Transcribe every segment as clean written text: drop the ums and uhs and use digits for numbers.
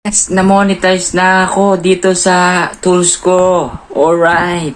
Yes, na-monetize na ako dito sa tools ko. Alright.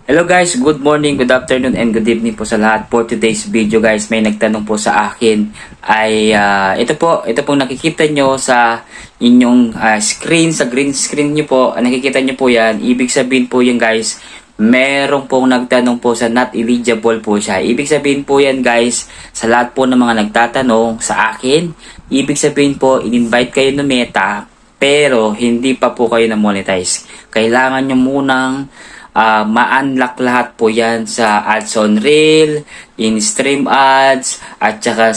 Hello guys, good morning, good afternoon, and good evening po sa lahat. For today's video guys, may nagtanong po sa akin ay ito pong nakikita nyo sa inyong screen, sa green screen nyo po, nakikita nyo po yan. Ibig sabihin po yan guys, merong pong nagtanong po sa not eligible po siya. Ibig sabihin po yan guys, sa lahat po ng mga nagtatanong sa akin, ibig sabihin po, in-invite kayo ng Meta, pero hindi pa po kayo na-monetize. Kailangan nyo munang ma-unlock lahat po yan sa ads on reel, in-stream ads, at saka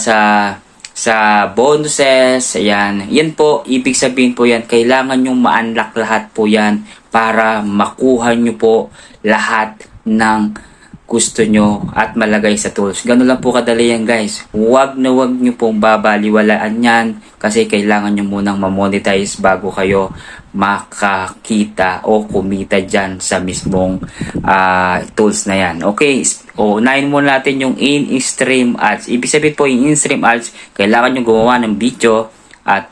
sa bonuses. Ayan. Yan po, ibig sabihin po yan, kailangan nyo ma-unlock lahat po yan para makuha nyo po lahat ng gusto nyo at malagay sa tools. Ganun lang po kadali yan guys. Huwag nyo pong babaliwalaan yan kasi kailangan nyo munang ma-monetize bago kayo makakita o kumita dyan sa mismong tools na yan. Okay, unahin muna natin yung in-stream ads. Ibig sabihin po yung in-stream ads, kailangan nyo gumawa ng video at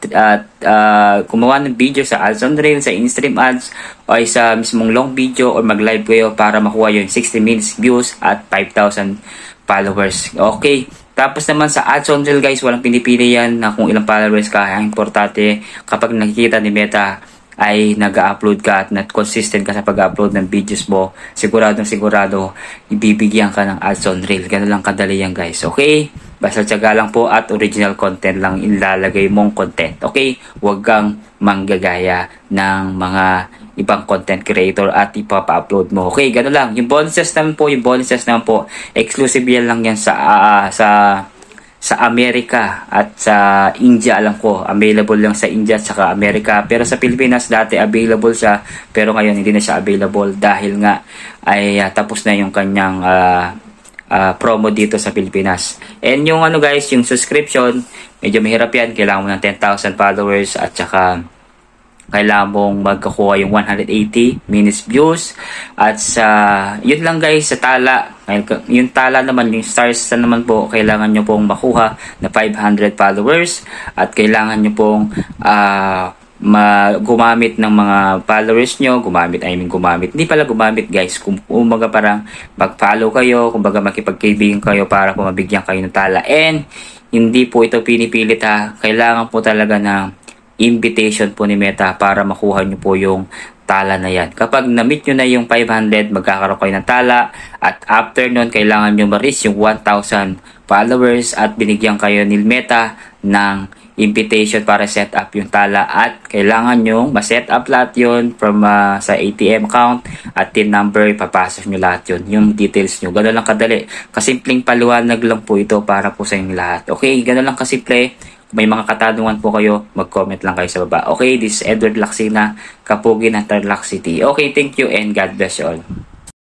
gumawa ng video sa ads on reel, sa in-stream ads o sa mismong long video or mag-live kayo para makuha yung 60 minutes views at 5,000 followers. Okay, tapos naman sa ads on reel guys, walang pinipili yan na kung ilang followers ka. Ang importante kapag nakikita ni Meta ay nag-upload ka at consistent ka sa pag-upload ng videos mo, sigurado ibibigyan ka ng ads on reel. Ganun lang kadali yan guys. Okay, basta tiyaga lang po at original content lang ilalagay mong content. Okay, huwag kang manggagaya ng mga ibang content creator at ipapa-upload mo. Okay, ganun lang. Yung bonuses naman po, exclusive yan lang yan sa Amerika at sa India. Alam ko available lang sa India at saka Amerika, pero sa Pilipinas dati available siya, pero ngayon hindi na siya available dahil nga ay tapos na yung kanyang promo dito sa Pilipinas. And yung guys, yung subscription, medyo mahirap yan. Kailangan mo ng 10,000 followers at saka kailangan mong magkakuha yung 180 minutes views. At sa yun lang guys, sa tala, yung tala naman, yung stars naman po, kailangan nyo pong makuha na 500 followers at kailangan nyo pong gumamit ng mga followers nyo, gumamit guys, kumbaga parang mag-follow kayo, kumbaga makipagkaibigan kayo para po mabigyan kayo ng tala. And hindi po ito pinipilit ha, kailangan po talaga ng invitation po ni Meta para makuha nyo po yung tala na yan. Kapag na-meet nyo na yung 500, magkakaroon kayo ng tala at after nun, kailangan nyo ma-reach yung 1,000 followers at binigyan kayo ni Meta ng invitation para set up yung tala at kailangan nyo ma-set up lahat yun from sa ATM account at TIN number, ipapasok nyo lahat yun, yung details nyo. Gano'n lang kadali. Kasimpleng paliwanag lang po ito para po sa inyong lahat. Okay, gano'n lang kasimple. Kung may mga katanungan po kayo, mag-comment lang kayo sa baba. Okay, this is Edward Laksina, Kapugi ng Tarlac City. Okay, thank you and God bless you all.